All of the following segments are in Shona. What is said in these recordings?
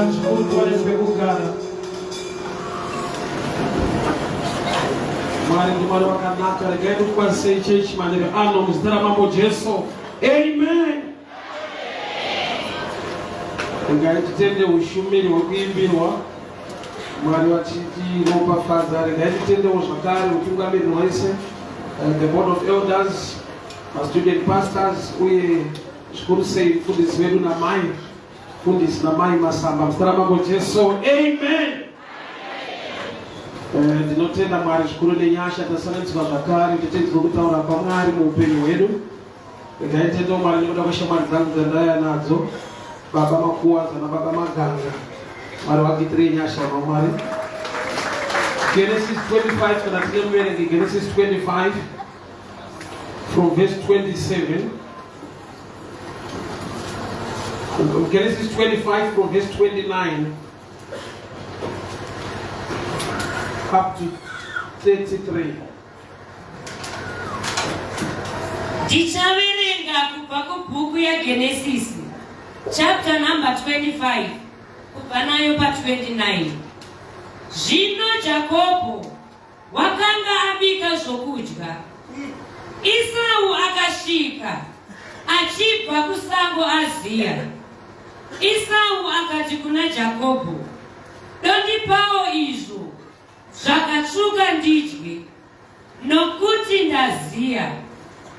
Mwari chikuru tuwanezwe kugara. Mwari ndi Mwari wakanaka. Regai kuti kwasei ichechi maneno ano muzita ramambo Jesu. Amen. Regai titende ushumiri hwekuimbirwa. Mwari wachiti ropafadza. Regai titende zvakare utungamiri hwese. The board of elders, student pastors, uye zvikuru sei mufundisi wedu namai. Fundisi namai Masamba muzita ramambo Jesu. Amen. Ndinotenda Mwari zvikuru nenyasha tasanganiswa zvakare titedzwa kutaura paMwari muupenyu hwedu. Regai titende Mwari nekuda kweshamwari dzangu dzandaya nadzo, baba Makuwadza nababa Maganga. Mwari vakuitirei nyasha vaMwari. Genesis 25, kana tinemuverengi Genesis 25 from verse 27. Genesis 25 from verse 29 up to 33. Tichaverenga kubva kubhuku yaGenesis chapter number 25 kubva nayo pa29. Zvino Jakobho wakanga abika zvokudya. Esau akasvika achibva kusango aziya. Esau akati kuna Jakobho, dondipawo izvo zvakatsvuka ndidye, nokuti ndaziya.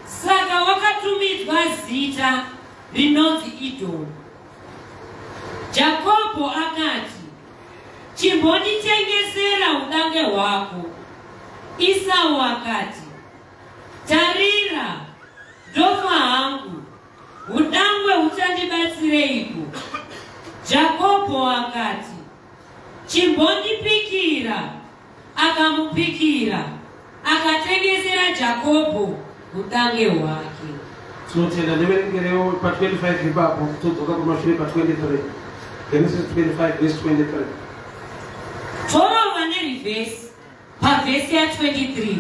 Saka wakatumidzwa zita rinonzi Idhomu. Jakobho akati, chimbonditengesera udange hwako. Esau akati, tarira, ndofa hangu, udangwe huchandibatsireiko? Jakobho akati, chimbondipikira. Akamupikira, akatengesera Jakobho udange hwake. Tinotenda neverengerewo pa25 ipapo todzoka kumashure pa23. Genesis 25 verse 23. Torova nerivhesi pavhesi ya23.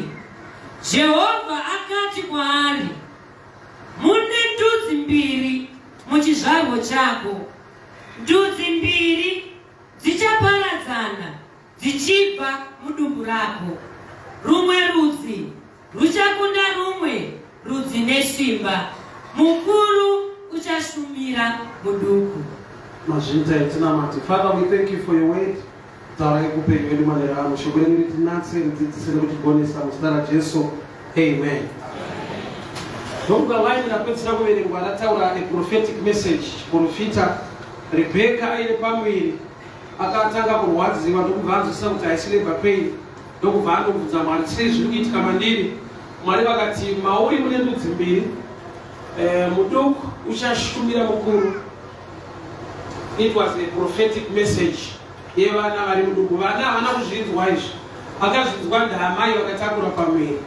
Jehovha akati kwaari, mune ndudzi mbiri muchizvarwo chako. Ndudzi mbiri dzichaparadzana dzichibva mudumbu rako. Rumwe rudzi ruchakunda rumwe rudzi nesimba. Mukuru uchashumira muduku. Mazvinta etinamati. Father, we thank you for your word. Taura yekupenyu wedu manera ano. Shoko renyu ritinatse ridzidzise nekutigonesa muzita raJesu. Amen. Ndokuga line rapedzisira kuverengwa rataura a prophetic message. Profita Rebecca aine pamwiri akatanga kurwadziwa ndokubva anzwisisa kuti haisi labor pain. Ndokubva andobvunza Mwari, sei zviri kuitika mandiri? Mwari vakati, mauri mune ndudzi mbiri, muduku uchashumira mukuru. It was a prophetic message yevana vari muduku. Vana havana kuzvinzwa izvi, vakazvinzwa ndaamai vakatakura pamwiri.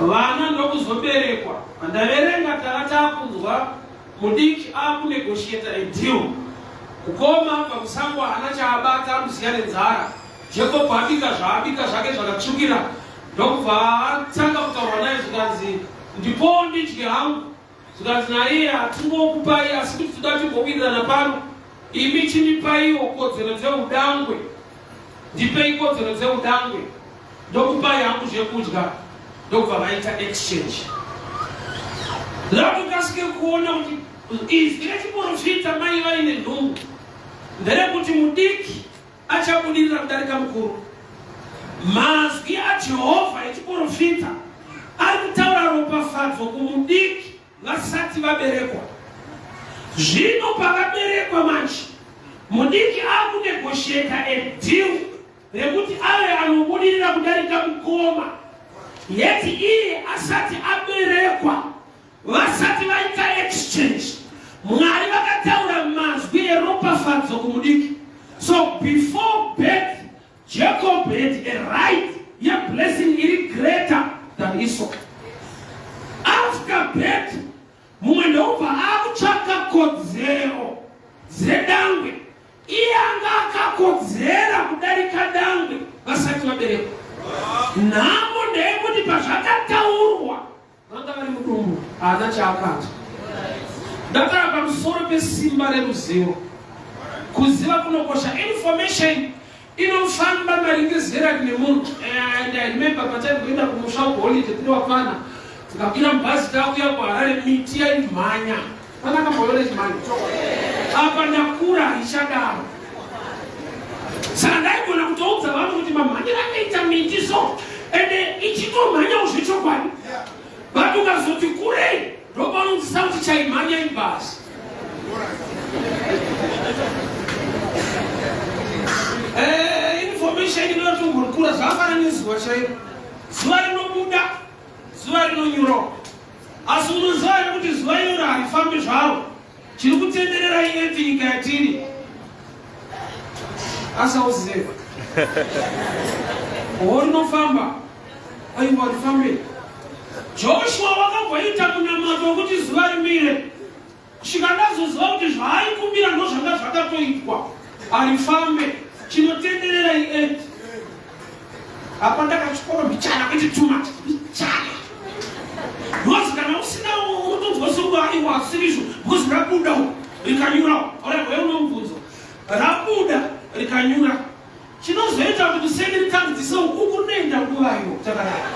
Vana ndokuzoberekwa. Ndaverenga takakunzwa mudiki akunegotiata a deal. Kukoma pakusango hana chaabata, anoziya nenzara. Jacob abika zvaabika zvake zvakatsvukira. Ndokubva atanga kutaura naye zvikanzi, ndipo ndidye hangu. Zvikanzi naiye hatingokupai asi kuti toda timbowirirana pano. Imi chindipaiwo kodzero dzeudangwe. Ndipei kodzero dzeudangwe. Ndokupai hangu zvekudya. Ndokubva vaita exchange. Ndakasike kuona kuti izwi rechiprofita mai vaine nhungu nderekuti mudiki achabudirira kudarika mukuru. Mazwi aJehovha echiprofita ari kutaura ropafadzo kumudiki vasati vaberekwa. Zvino pavaberekwa manje, mudiki akunegotiata a deal rekuti ave anobudirira kudarika mukoma. Yeti iye asati aberekwa, vasati vaita exchange, Mwari vakataura mazwi eropafadzo kumudiki. So before birth, Jacob had a right, a blessing iri greater than Esau. After birth, mumwe ndobva akutsvaka kodzero dzedangwe. Iye anga akakodzera kudarika dangwe vasati vaberekwa. Nhamo ndeyekuti pazvakataurwa vanga vari mudumbu haana chaakati. Ndataura pamusoro pesimba reruzivo. kuziva kunokosha. Information inofamba maringezera nemunhu. And I remember pataienda kumusha kuholiday tinowapana tikapinda mubhazi takuya kuHarare, miti yaimhanya. Panaka mboyore chimhanya apa ndakura ichadaro. Saka ndaigona kutoudza vanhu kuti mamhanyira anoita miti so ende ichitomhanya uzvechokwadi. But ukazoti kurei ndopanonzisa kuti chaimhanya ibhazi. Information inoti ungorikura zvafana nezuva chairo. Zuva rinobuda, zuva rinonyuroka. Asi unoziva here kuti zuva iroro harifambi zvaro. Chiri kutenderera iyepi nyika yatiri. Asauziva. Rinofamba. Aiwa rifambe. Joshua wakabvaita munamato wekuti zuva rimire. Kusvika ndazoziva kuti zvaaikumbira ndozvanga zvakatoitwa. Harifambe. Chinotenderera iyepi. Apa ndakachikora bichana kuti too much. Bichana. Because kana usina unotonzwa sokuva aiwa asirizvo. Because rabuda rikanyura. Wewe unomubvunza. Rabuda rikanyura. Chinozoita kuti kusenderi tanziso uku nenda nguvayo takarara.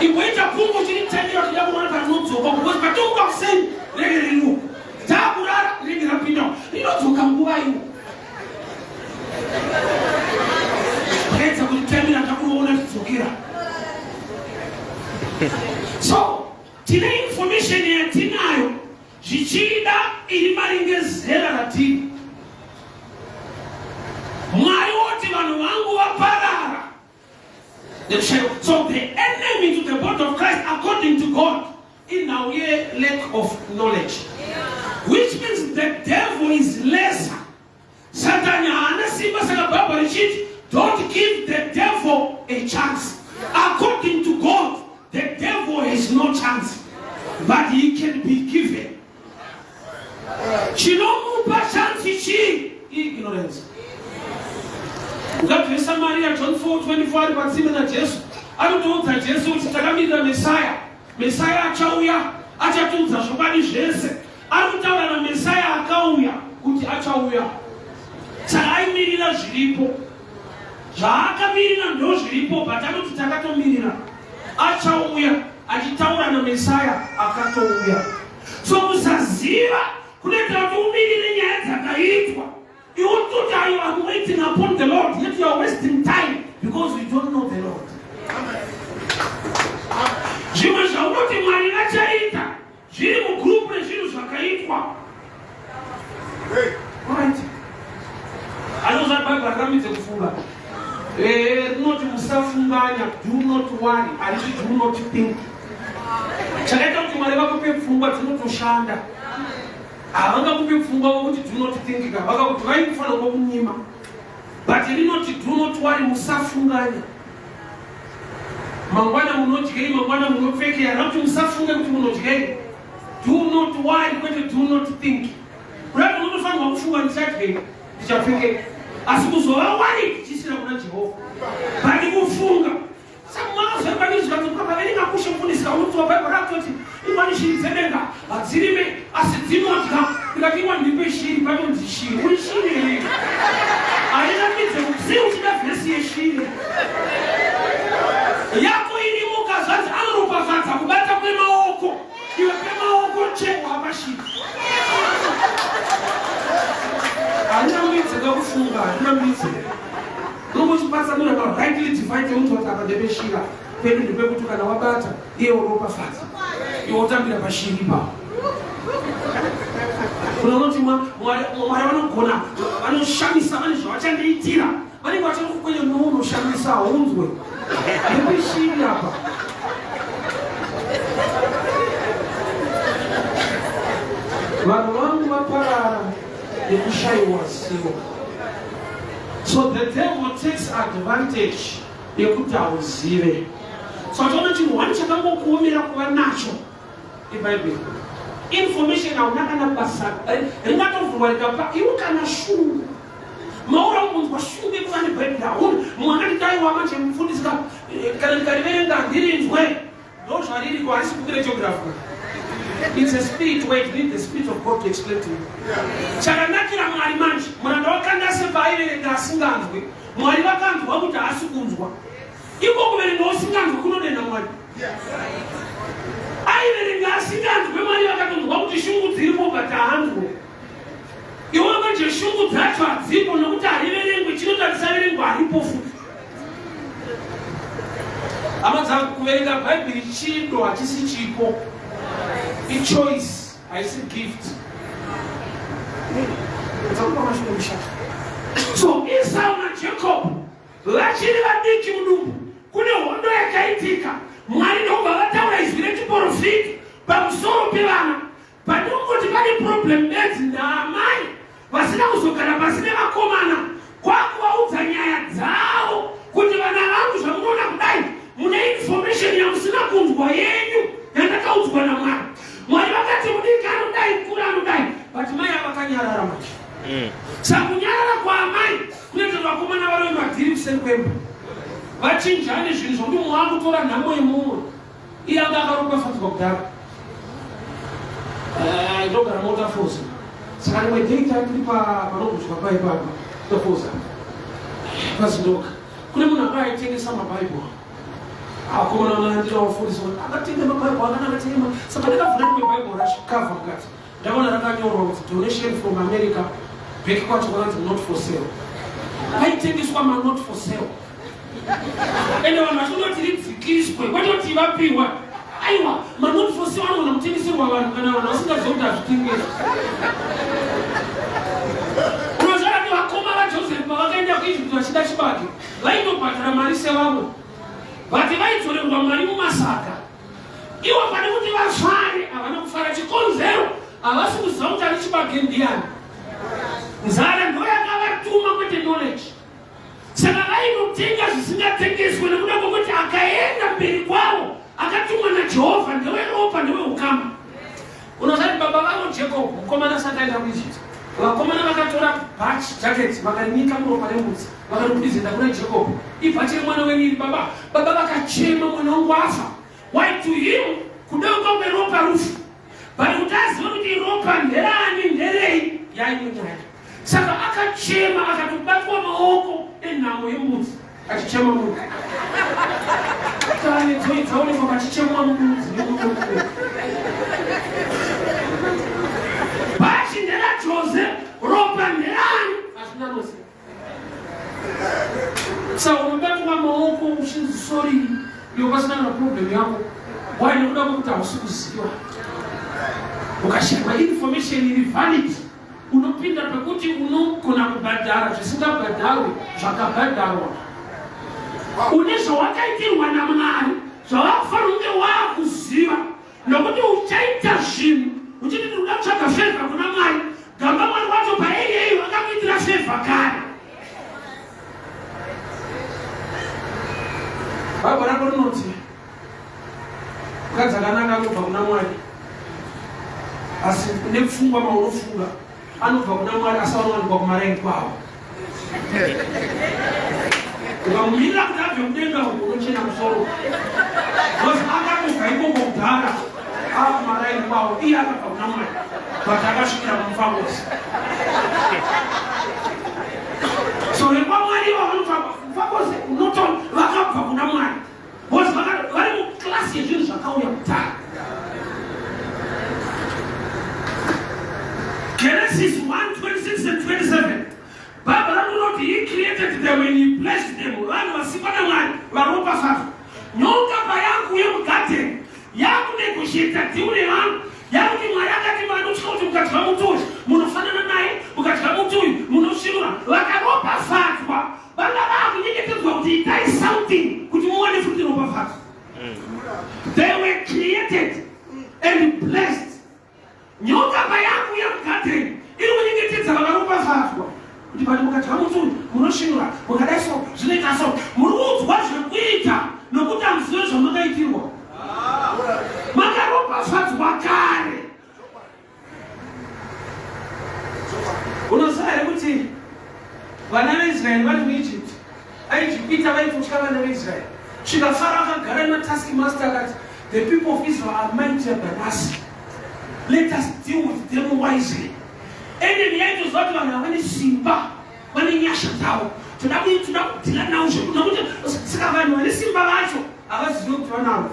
Iboita pungu chiri tendera kuti yakuona panodzoka because patonga kuseni rege rinu. Takurara rege rapinda. Rinodzoka nguvayo. Redza kuti tendera takuona tidzokera. So, tine information yatinayo zvichida iri maringezera ratiri. Mwari woti vanhu vangu vaparara. So the enemy to the body of Christ according to God in our lack of knowledge. Which means the devil is lesser. Satan hana simba saka Bible richiti, don't give the devil a chance. According to God, the devil has no chance, but he can be given. Chinomupa chance chi ignorance. Ngabvesa Maria John 4:24 ari patsime naJesu. Anotoudza Jesu kuti takamirira Mesaya achauya, achatiudza zvokwadi zvese. Arikutaura na Mesaya akauya kuti achauya. Saka aimirira zviripo. Zvaakamirira ndo zviripo, but anoti takatomirira. Achauya, achitaura na Mesaya akatouya. So musaziva kunoita kuti umirire nyaya dzakaitwa. You want to die, you are waiting upon the Lord, yet you are wasting time because you don't know the Lord. Zvimwe zvaunoti Mwari achaita zviri mugroup rezvinhu zvakaitwa. Alright. Anozva Bible rakamidze kufunga. Rinoti musafunganya, do not worry, harisi do not think. Chakaita kuti Mwari vakupe pfungwa dzinotoshanda. Havangakupe pfungwa vokuti do not think, vakakuti vaikufanira kunyima. But rinoti do not worry, musafunganya. Mangwana munodyei, mangwana munopfekei, kuti musafunge kuti munodyei. Do not worry, kwete do not think. Kudai unofanirwa kufunga ndichadyei, ndichapfekei. Asi kuzova worried tichisina kuna Jehovah. Bali kufunga. Saka mwanzo pakaverenga kushe mufundisika unotiwa Bible rakutoti imwani shiri dzedenga hadzirime asi dzinodya. Ndikati imwani ndipe shiri patonzi shiri. Uri shiri here. Hainamidze kuti uchida vhesi yeshiri. Yako iri mukazadzi anoropafadza kubata kwemaoko. Iwe kwemaoko cheko hapashiri. Hainamidze kufunga, hainamidze. Ndokuchipatsanura pa rightly divide mtu atakadebeshira. Pedu ndipekuti kana wabata iye uropafadza. Iwe utambira pashiri pa. Kunoti Mwari vanogona vanoshamisa vane zvavachandiitira. Vanenge vachakukwenye unoshamisa unzwe. Ndipeshiri apa. Vanhu vangu vaparara nekushayiwa zivo. So the devil takes advantage yekuti auzive. So ataona chinhu wani chakangokuomera kuva nacho iBhayibheri. Information hauna kana basa ringatovhurwa rikapa iwe kana shungu. Maura umunzwa shungu yekuva neBhayibheri hauna. Mumwe akati daiwa manje mufundisika kana ndikariverenga ndirinzwe. Ndo zvariri harisi kukire geography. It's a spirit where you need the Spirit of God to explain to you. Chakanakira mwari manje, muranda wakanda sepa aiverenga asinganzwe, mwari vakanzwa kuti haasi kunzwa. Iko kuverenga usinganzwe kunonena mwari. Aiverenga asinganzwe mwari vakatonzwa kuti shungu dziripo but haanzwe. Iwe manje shungu dzacho hadzipo nokuti haiverengwe, chinotarisaiverengwa haripo futi. Amadza kuverenga Bhaibheri chido hachisi chipo. A choice, I say gift. So Esau na Jacob vachiri vadiki mudumbu kune hondo yakaitika. Mwari ndobva vataura izwi rechiprofita pamusoro pevana. Padongoti pane problem bedzi naamai vasina kuzogara pasi nevakomana kwakuvaudza nyaya dzavo kuti vana vangu zvamunoona kudai mune information yamusina kunzwa yenyu yandakaudzwa naMwari. Mwari vakati mudiki anodai mukuru anodai but mai avakanyarara macho. Sakunyarara kwaamai kunoita vakomana vari madhiri kuseri kwemba vachinjane zvinhu zvokuti mumwe akutora nhamo yemumwe iye anga akaropafadzwa kudhara. Ndogara motafosa saka rimwe dheita tiri panoguzwa paipapa tofosa pazindoka kune munhu anga aitengesa mabhaibheri akomana vanandira wafundisa kuti akatenga mabhaibheri akanakatema saka ndakavhura rimwe bhaibheri achikavha mukati ndakaona rakanyorwa kuti donation from America bheki kwacho kwananzi not for sale. Aitengeswa ma not for sale ende vanhu vachindoti ridzikiswe kwatoti vapiwa aiwa ma not for sale anogona kutengeserwa vanhu kana vanhu vasingaziva kuti hazvitengeswa. Unozvara kuti vakoma vaJosefu pavakaenda kuIjipiti vachida chibage vaindobhadhara mari sevamwe vati vaidzorerwa mari mumasaka. Ivo pane kuti vafare havana kufara. Chikonzero havasi kuziva kuti ari chibage ndiani. Nzara ndo yakavatuma kwete knowledge. Saka vainotenga zvisingatengeswe nekuda kwokuti akaenda mberi kwavo akatumwa naJehovha ndeweropa ndeweukama. Unozati baba vavo Jacob mukomana sakaenda kuIjipiti vakomana vakatora bhachi jacket vakarinyika muropa remutsi vakaripizenda kuna Jacob ibhachi remwana wenyu iri baba. Baba vakachema mwana wangu afa. Why to him kudauka kweropa rufu bali kuti azive kuti ropa nderani nderei yainyaya. Saka akachema akatobatwa maoko enhamo yemudzi achichema mudzi kane dzoidzaonekwa pachichemwa mudzi bhachi nderaJose ropa nderani hazvina nose. Saka unobatwa maoko uchinzi sorry iwe pasina na problem yako why nekuda kwokuti hausi kuziva ukashama information iri valid unopinda pekuti unogona kubhadhara zvisingabhadharwe zvakabhadharwa. Une zvawakaitirwa naMwari zvawakafanira kunge waakuziva nokuti uchaita zvinhu uchiti ndinoda kutsvaga favor kuna Mwari gamba Mwari wacho paiyeiyo akakuitira favor kare. Bhaibheri rako rinoti mukadzi akanaka anobva kuna Mwari asi nepfungwa maunofunga anobva kuna Mwari asi anowanikwa kumarengi kwavo. Ukamumirira kuti abve mudenga uko unochena musoro because akabva ikoko kudhara akumarengi kwavo iye akabva kuna Mwari but akasvikira mumufambosi. So vekwamwari ivo vanofambosi unotona vakabva kuna Mwari because vari muklasi yezvinhu zvakauya kudhara. Genesis 1:26 and 27. Bible not he created them when he blessed them. Vanhu vasikwa naMwari varopafadzwa. Nyoka payangu yemugate yakunegosheta deal nevanhu yakuti Mwari akati vanotya kuti mukadya muti uyu munofanana naye mukadya muti uyu munosvinura. Vakaropafadzwa vanga vakunyengetedzwa kuti itai something kuti muone futi ropafadzwa. They were created and blessed. Nyoka payangu yemugate iri kunyengetedza vakaropafadzwa kuti pati mukadya muti uyu munosvinura mukadai so zvinoita so muri kuudzwa zvekuita nokuti hamuzive zvamakaitirwa. Makaropafadzwa kare. Unoziva here kuti vana veIsraeri vari muIjipiti aijipita vaitotya vana veIsraeri svika Faro akagara natask master akati the people of Israel are mightier than us. Let us deal with them wisely. Enemy yetu zote wana simba, wana nyasha zao. Tunakutila na usho, tunakuta sika vanhu wana simba vacho avazivi kuti vanavo.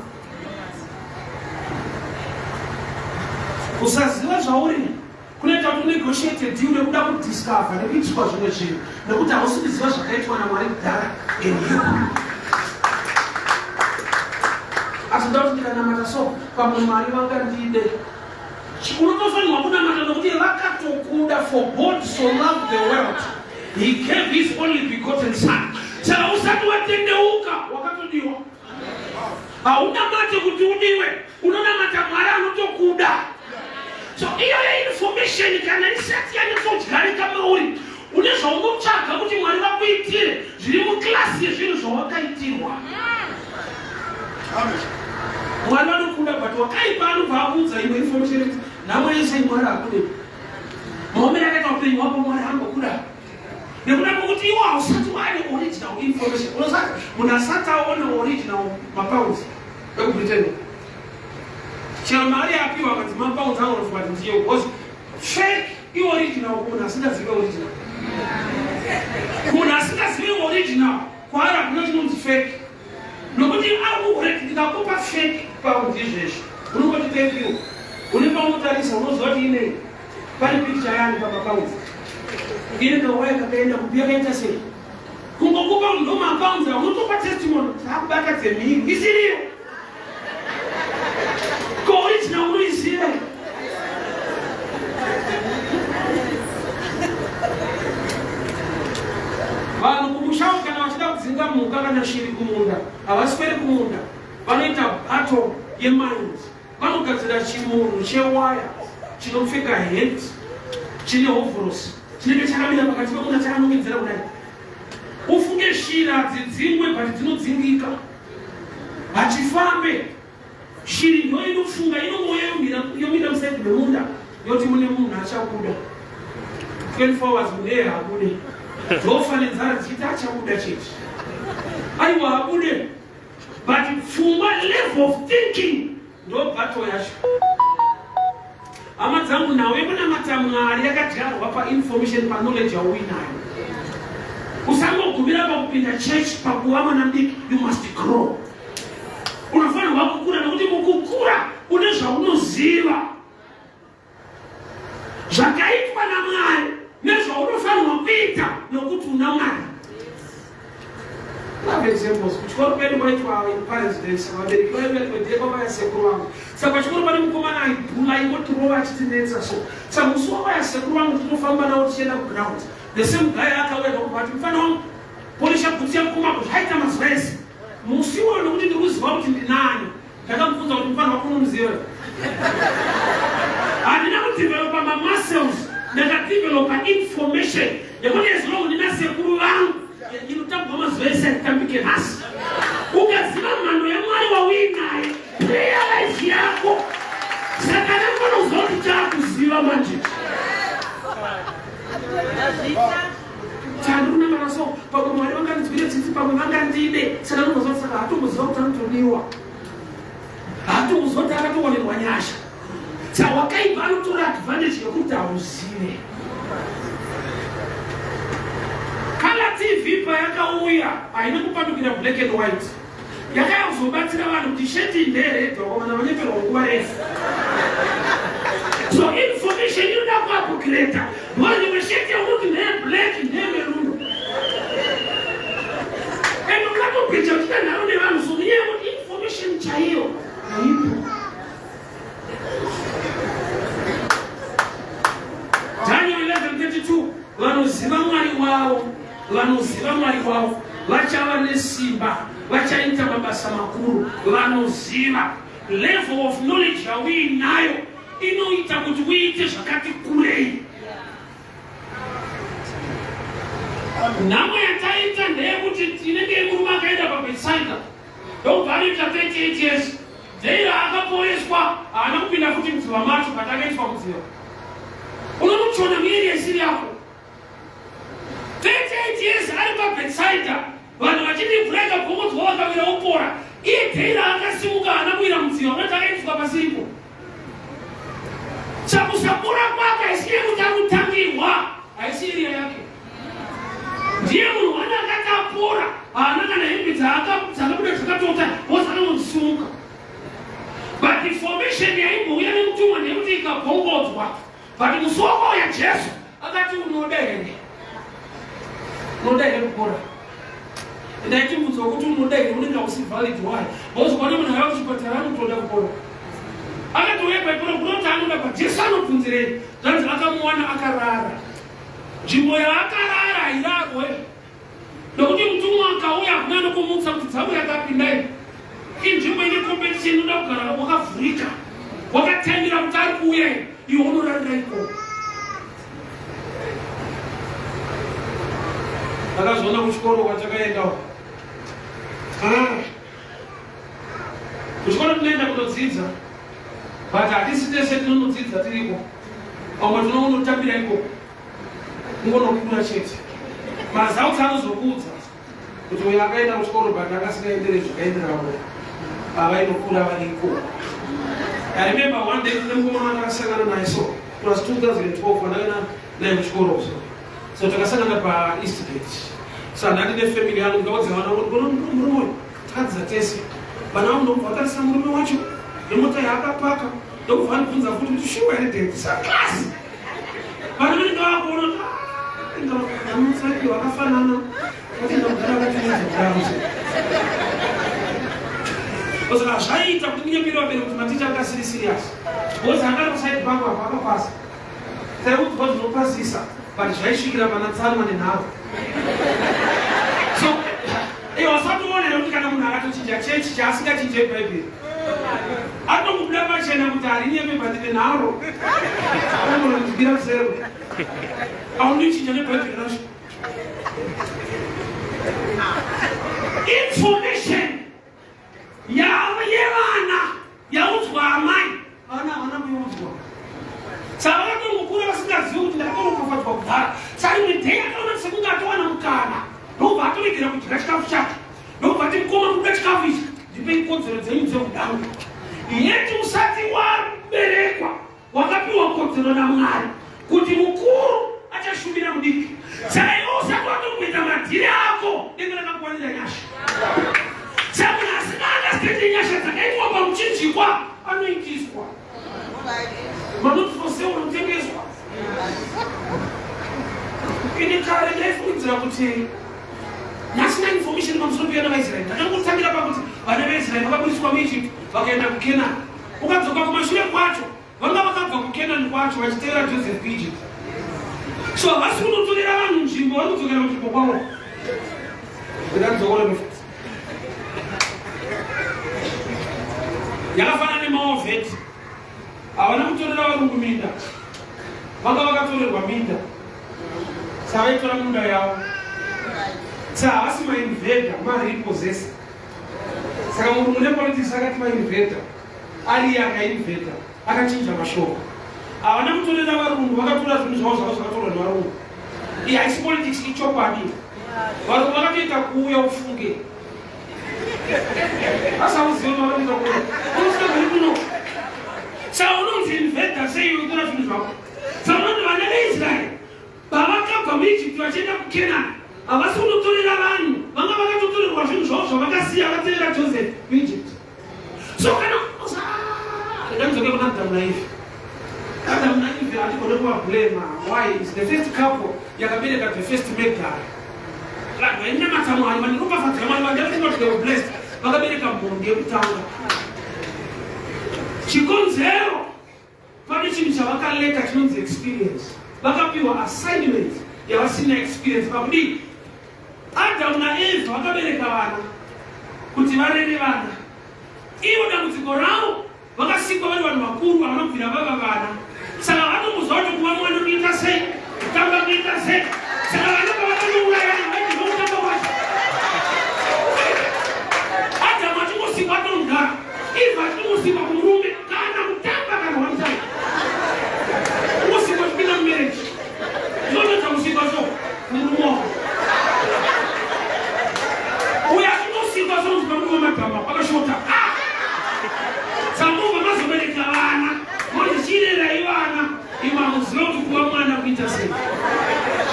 Usaziva zvauri kunoita kuti negotiate deal nekuda kudiscover nekuitwa zvimwe zvinhu nekuti hausi kuziva zvakaitwa naMwari kudhara eniyo. Asi ndokuti ndikanamata so pamwe Mwari vangandide. Unotofanirwa kunamata nokuti vakatokuda, for God so loved the world he gave his only begotten son. Saka usati watendeuka wakatodiwa. Haunamate kuti udiwe, unonamata Mwari anotokuda. So iyo information kana isati yanotogara mauri unezvaunotsvaga kuti Mwari vakuitire zviri muklasi yezvinhu zvawakaitirwa. Mwari vanokuda but wakaipa anobva akudza imwe information namwe yese Mwari akude. Maomeri akaita upenyu hwako Mwari angokuda. Nekuda kwekuti iwo hausati waane original information. Unosati munhu asati aona original mapounds ekuBritain. Chero mari yapiwa kuti mapounds anofunga kuti ndiye because fake i-original munhu asingazivi original. Munhu asingazivi original kwaari hakuna chinonzi fake. Nokuti akuhureki ndikakupa fake pound izvezvi unongoti thank you. Une paunotarisa unoziva kuti ine pane picture yani pamapounds. Ine ndouya kakaenda kubiya kaita sei. Kungokupa ndo mapounds unotopa testimony takubata dzemhiri isiriyo. Original unoiziva. Vanhu kumushauri kana vachida kudzinga mhuka kana shiri kumunda havasweri kumunda, vanoita battle yemind. Vanogadzira chimurwi chewaya chinopfeka head chine hovhorosi chinenge chakamira pakati pemunda chakanongedzera kudai. Ufunge shiri hadzidzingwe but dzinodzingika hachifambe. Shiri ndo inofunga inongoya yomira musaidi memunda yoti mune munhu achabuda 24 hours mune habude. Zofa nenzara dzichiti achabuda chete. Aiwa habude. But pfungwa level of thinking ndo battle yacho. Hama dzangu nawe munamata Mwari yakadyarwa pa-information pa-knowledge yauinayo. Usangogumira pakupinda church pakuva mwana mudiki, you must grow. Unofanirwa kukura nokuti mukukura une zvaunoziva zvakaitwa naMwari nezvaunofanirwa kuita nokuti una Mwari. Love examples. Kuchikoro pedu kwaitwa in Parents Day, saka vabereki vaibekwa vayasekuru vangu. Saka pachikoro pane mukomana aibhula ingotirova achitinetsa so. Saka musi wavayasekuru vangu tinofamba nawo tichienda kuground. The same guy akauya nokubati mufana wangu polisha bhutsi yakukumako zvaita mazuva ese. Musi uyo nokuti ndiri kuziva kuti ndinani ndakamubvunza kuti mufana wako unomuziva. Handina kudevelopa mamuscles, ndakadevelopa information yekuti as long ndina sekuru vangu inotambwa mazuva ese atitambike nhasi. Ukaziva mhando yaMwari wauinaye prayer life yako saka nafanoziva kuti taakuziva manje. Tandi kunamara so pamwe Mwari vangandidzwire tsitsi pamwe vangandide saka ndinoziva kuti saka hatongoziva kuti anotodiwa, hatongoziva kuti akatowanerwa nyasha. Saka wakaipa anotora advantage yekuti hauzive. Color TV payakauya haina kupandukira black and white. Yakazobatsira vanhu kuti sheti nderedha vakomana vanyeperwa nguva refu. So information inoda kuapukireta. Vanhu vesheti yaunoti ndeye-black ndeye-maroon. And ukatopinja kuchita nharo nevanhu so nenyaya yekuti information chaiyo haipo. Daniel 11:32 vanoziva Mwari wavo, vanoziva Mwari wavo vachava nesimba, vachaita mabasa makuru, vanoziva. Level of knowledge yauinayo inoita kuti uite zvakati kurei. Nhamo yataita ndeyekuti tinenge murume akaenda paBethsaida ndobva anoita 38 years. Jaira akaporeswa haana kupinda futi mudziva macho but akaiswa mudziva. Unomuchona mieri yesiri yako 38 years ari paBethsaida, vanhu vachidibhureka bhokodzwa vakawira upora. Iye Jaira akasimuka haana kuwira mudziva unoti akaiswa pasipo. chakusakura kwake haisiye kutangirwa, haisiye yake. Ndiye munhu wana akatapura, haana kana hembe dzakabuda dzakatota, wosanomusunga. But information yaimbuya nemutumwa nekuti ikabhongodzwa. But musoro ya Jesu akati unoda here. Unoda here kukora. Ndaiti mubvunzo wekuti unoda here unenge usi valid why? Because kwane munhu aya kuchipatara anotoda kukora. Akatouya paipuro kunoti anoda paJesu anobvunzirei. Zvanzi akamuwana akarara. Nzvimbo yaakarara hairarwe. Nokuti mutumwa akauya hakuna nokumutsa kuti dzangu yakapindai. Inzvimbo ine competition inoda kugara wakavhurika. Wakatendera kuti ari kuuya iwe unorarira ikoko. Akazoona kuchikoro kwatakaendawo. Kuchikoro tinoenda kunodzidza. But hatisi tese tinonodzidza tiriko. Pamwe tinonotambira ikoko. Ungonokura chete. Mazauti anozokuudza kuti uyo akaenda kuchikoro but akasingaendere zvakaenderana. Avainokura vari ikoko. I remember one day nemukomana takasangana naye so. It was 2012 vandakaenda naye kuchikoro so. So takasangana paEastgate. So ndati nefamily yangu ndikaudza vana kuti murume takadzidza tese. Vana vangu ndobva vatarisa murume wacho nemota yaakapaka. Ndobva vandibvunza futi kuti shuwa here dad saklasi. Vana vanenge vakuona namusaki wakafanana. Vatenda kugara vatinezogaramuso. Osaka zvaita kuti ndinyepere vabereki kuti maticha akasiri serious. Because akari kusaidi pangu apa akapasa. Taikudzwa zvinopasisa. But zvaisvikira pana tsanwa nenharo. So, wasatoonera kuti kana munhu akatochinja chechi chaasingachinje bhaibheri. Anomubuda pachena kuti harinyepe but nenharo. Anomudzigira zero. Haundichinja nebhaibheri racho. Information yevana yaudzwa amai vana havana kuyaudzwa. Saka vakatongokura vasingazivi kuti ndakatorokafadzwa kugara. Saka imwe dhei akaona sekunge atowana mukana ndobva atoregera kudya chikafu chake. Ndobva ati mukoma kuda chikafu ichi ndipei kodzero dzenyu dzekudanga. Yeti usati waberekwa wakapiwa kodzero naMwari kuti mukuru achashumira mudiki. Saka iwe usati watomboita madhiri ako denga rakakwanira nyasha. Saka munhu asingaandastandi nyasha dzakaitwa pamuchinjikwa anoitiswa. Manoti foseu unotengeswa. Ini kare ndaifungidzira kuti nasina information pamusoro pevana vaIsraeri. Ndakangotangira pakuti vana veIsraeri vakabudiswa muEgypt vakaenda kuKenani. Ukadzoka kumashure kwacho vanga vakabva kuKenani kwacho vachitevera Joseph kuEgypt. So havasi kunotorera vanhu nzvimbo vari kudzokera kunzvimbo kwavo. Ndakadzokora nefuti. Yakafanana nemaovheti. Havana kutorera varungu minda. Vanga vakatorerwa minda. Saka vaitora munda yavo. Saka havasi mainveda, marepossessor. Saka munhu nepolitics akati mainveda. Ari akainveda. Akachinja mashoko. Havana kutorera varungu, vakatora zvinhu zvavo zvakatorwa nevarungu. Iyi haisi politics ichokwadi. Varungu vakatoita kuuya ufunge. Asauziva kuti vakatoita kuuya. Unosvika kuri kuno. Saka unonzi inveda sei utora zvinhu zvako. Saka unoti vana veIsraeri pavakabva muEgypt vachienda kuKenani havasi kunotorera vanhu. Vanga vakatotorerwa zvinhu zvavo zvavakasiya vakatevera Joseph kuEgypt. So kana ndamudzoke kuna Adam naEve. Adam naEve hatigone kuvablema. Why? It's the first couple yakabereka the first Megdal. Vanhu vainamata Mwari vanoropafadza Mwari vandakuti not they were blessed. Vakabereka mhongi yekutanga. Chikonzero pane chinhu chavakaleka chinonzi experience. Vakapiwa assignment yavasina experience pakudii. Adam naEve vakabereka vana kuti varere vana. Ivo dambudziko ravo vakasikwa vari vanhu vakuru havana kubvira vava vana. Saka vanomuzva kuti kuva mwana kuita sei, kutamba kuita sei. Saka vana pavanourayana vaiti zvoutamba kwacho. Adamu achingosikwa atonogara. Eve achingosikwa kumurume kana kutamba kana wamutanga. Kungosikwa chipinda mumereji. Zvinoita kusikwa zvo murume wavo. Uyo achingosikwa zvinonzwa murume wamagamba akashota. Samumva mazobereka vana. Mozvichirerai vana.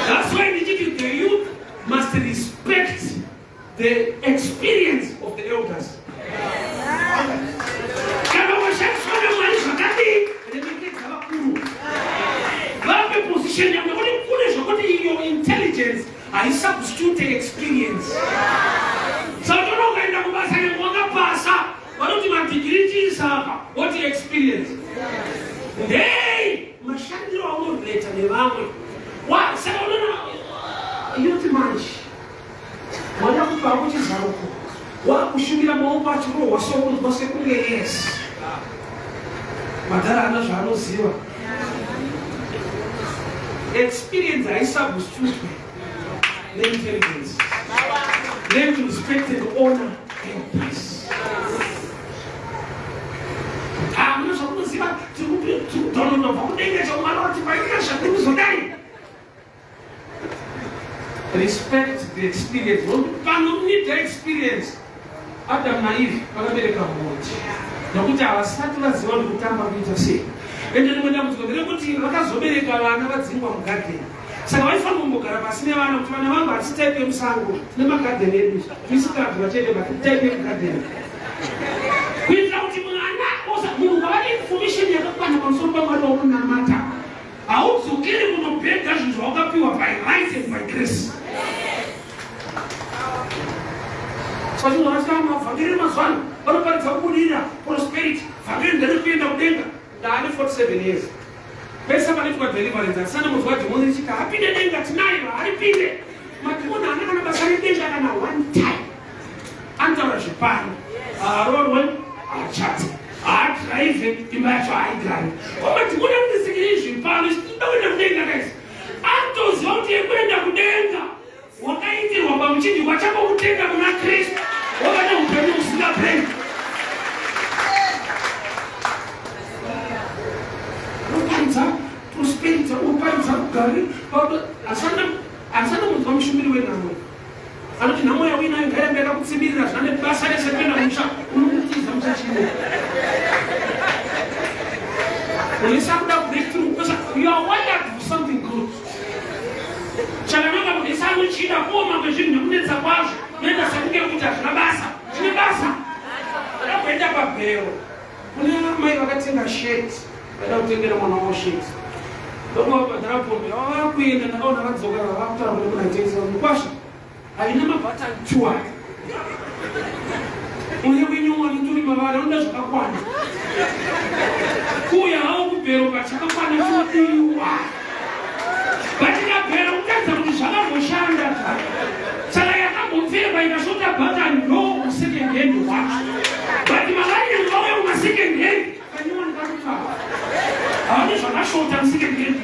That's why the youth must respect the experience of the elders. Your intelligence I substitute experience. So I don't know what the experience. Hey, mashandiro awuleta nevamwe. Wa saka unona youth manchi. Mwana kupa kuti zaruko. Wa kushumira maomba achiro wasoko wasekunge yes. Madara ana zvanoziva. Experience I substitute the intelligence. Learn to respect and honor and peace. I'm not supposed to don't know how they get on my life. Respect the experience. Don't need the experience. Adam naive, America won't. No, we are starting as one who come up with a say. And then when I'm going to go to America, I never think of gardening. So I found Mugara, Sinema, and Panama, step him sangu, never got the name, Mr. Whatever, take him gardening. Without him, information you have on some matter. I also kill him on bed that you walk up you by light and by grace. So you understand now, forget him as one. What about the good leader, prosperity, forget the repeat of danger. The 47 years. Pesa walikuwa deliverance sana mtu watu mmoja shika happy denga tonight I repeat it. Makuna anaka basari denga kana one time. Antara Japan. Road one chat. Drive imbacho I drive. Kama tukuna msikilishi pale ndio denga guys. Anto zote kwenda kudenga. Wakaiti wabamchiji wachapa kutenga kuna Kristo. Wakaenda upendo usina penda. Prosperity, Gary, asana mshumiri we namwe. Anoti namwe ya wina ngaya mbega kutsibirira zane basale sependa musha unutiza mchachini. Unisa kuda breakthrough because you are wired for something good. Chalamanga unisa kuchida kwa magazini unetsa kwazo nenda sabuke kuta basa. Chine basa. Anakwenda papeo. Kuna mai wakatenga shit. Baada utengera mwana wa shit. Ndio badarapo kuenda na ona radzoka after kuna tesa mkwasha. Alina mapata chua. Uyewe nyuma nituri mabara onda zvikakwana. Kuya hao kupero pachakakwana chodiwa. Batika pero ukaza kuti zvakaboshanda ta. Saka yakambomfeba ikasvota button no second hand watch. But malaya ngoyo uma second hand. Kanyona ndakutsa. Awani zvakashota second hand.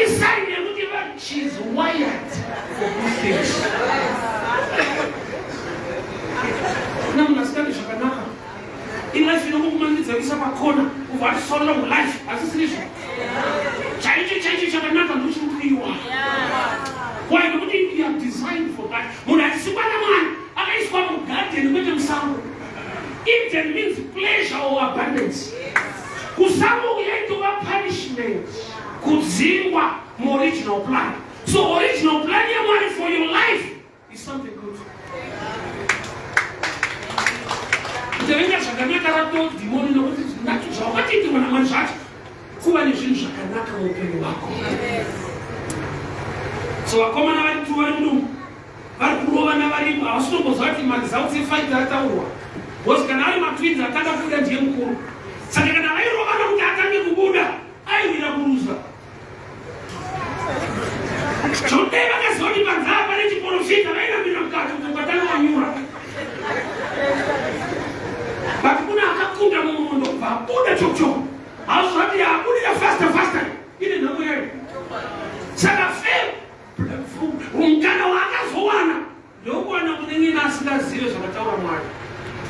Isai nekuti she's wired for good things. Namunasikani zvakanaka. In life inokumanidza kuisa pakona kuva solo life asisizvo. Chaicho chakanaka ndochikuiwa. Why? Nekuti you are designed for that. Munhu achisikwa namwana akaiswa mugarden kwete musango. Eden means pleasure or abundance. Kusango yaitova punishment. Kudzingwa mu original plan. So original plan yamwari for your life is something good. Kutevenga zvakanaka ratoti dimoni nokuti ndacho zvawakatiitirwa namwari zvacho kuva nezvinhu zvakanaka muupenyu hwako. So vakomana vari tu vari mudumu vari kurova navaripo havasitomboziva kuti mali dzavo dzefaiti ataurwa. Because kana ari matwins atanga kubuda ndiye mukuru. Saka kana vairovana kuti atange kubuda aiwira kuruza. Zvotei vakaziva kuti panzava pane chiprofita vainamira mukati kuti ukatanga wanyura. But kuna akakunda mumundo kubva abuda chokuchoko. Hazvati abudira faster ine nhamo yedu. Saka mukana waakazowana ndokuwana kunengena asingazive zvakataura Mwari.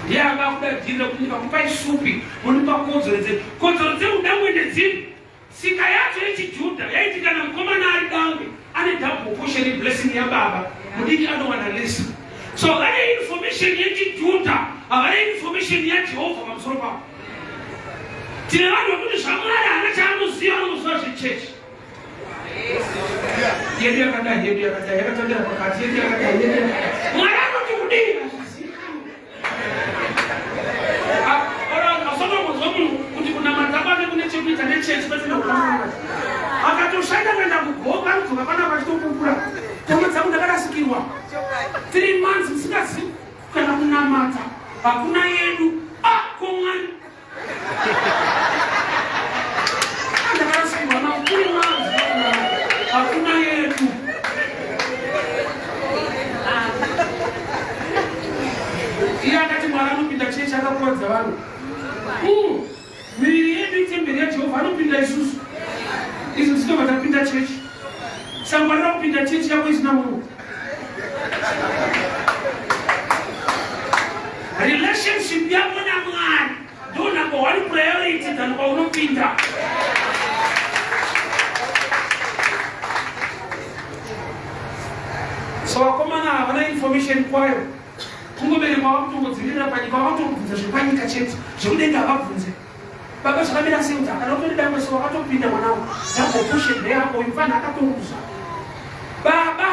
Ndiye akakudadzirira kuti ndikakupai supi munipa kodzero dzeudangwe ndedziri. Sika yacho yechiJudha yaiti kana mukomana ari dangwe ane double portion blessing yababa mudiki anowana lesa. So vane information yechiJudha havane information yaJehovha pamusoro pavo. Tine vanhu vokuti zvaMwari haana chaanoziva anoziva zvechechi. Hedu yakatandira pakati, hedu yakatandira. Mwari anoti kudini? Kuti kuna matabane kune chekuita nechechi pasina kutamana. Akatoshanda kuenda kugoba kuzoka pana pachitopupura. Tama dzangu ndakarasikirwa. 3 months msingazivi kana kunamata. Hakuna yedu. Komwani. Ndakarasikirwa na 3 months. Hakuna yedu. Iye akati Mwari anopinda chechi akakuwadza vanhu. Miviri yedu itemberi yaJehovha anopinda isusu. Izvo zvinobva tapinda chechi. Sangwarira kupinda chechi yako isina munhu. Relationship yako na Mwari ndo number 1 priority than paunopinda. So wakomana havana information kwayo. Kungoberekwa wakutongodzirira panyika, wakatobvunza zvepanyika chete, zvekudenga havabvunze. Baba zvakamira sei kuti akanotoida mweso wakatopinda mwanangu, dzambopushe ndeye yako, mfana akatouza. Baba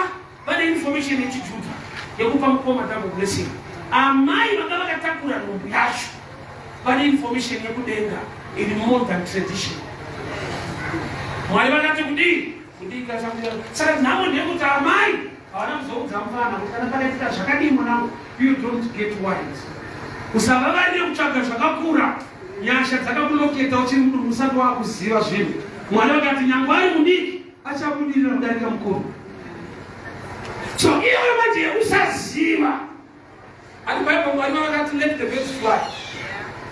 vane information yechiJudha yekupa mukoma double blessing. Amai vanga vakatakura nhumbu yacho vane information yekudenga in more than tradition. Mwari vakati kudii? Kudii kasakuya. Saka nhamo ndeyekuti amai havana kuzoudza mfana kuti kana panaitika zvakadii mwanangu, you don't get wise. Usava varire kutsvaga zvakakura, nyasha dzakakuloketa uchiri mudumbu usati wakuziva zvinhu. Mwari vakati nyangwe ari mudiki achabudirira kudarika mukuru. So iwe manje usaziva. Ari Bible Mwari vakati let the birds fly.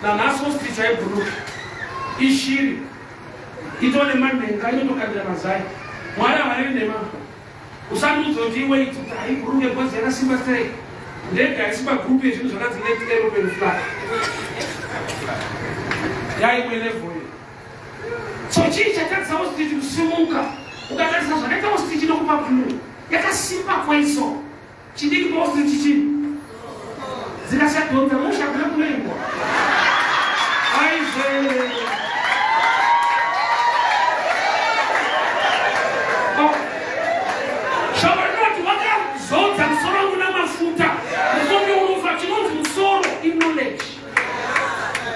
Nanhasi ostrich aibhuruka. Ishiri. Itone manhenga inotokandira mazai. Mwari havarei nema. Usanuzoti iwe iti kuti haibhuruke bhodzi yakasimba sei. Ndege haisipa group yezvinhu zvakanzi let the aeroplane fly. Yaimwe level. So chii chatarisa ostrich kusimuka. Ukatarisa zvakaita ostrich nokupa clue. Yakasimba kwaiso. Chidiki pa ostrich chini. Zikashadonza musha kule kulengwa. Aize. Shabarati wakazodza musoro wangu namafuta. Musombe unofa chinonzi musoro in knowledge.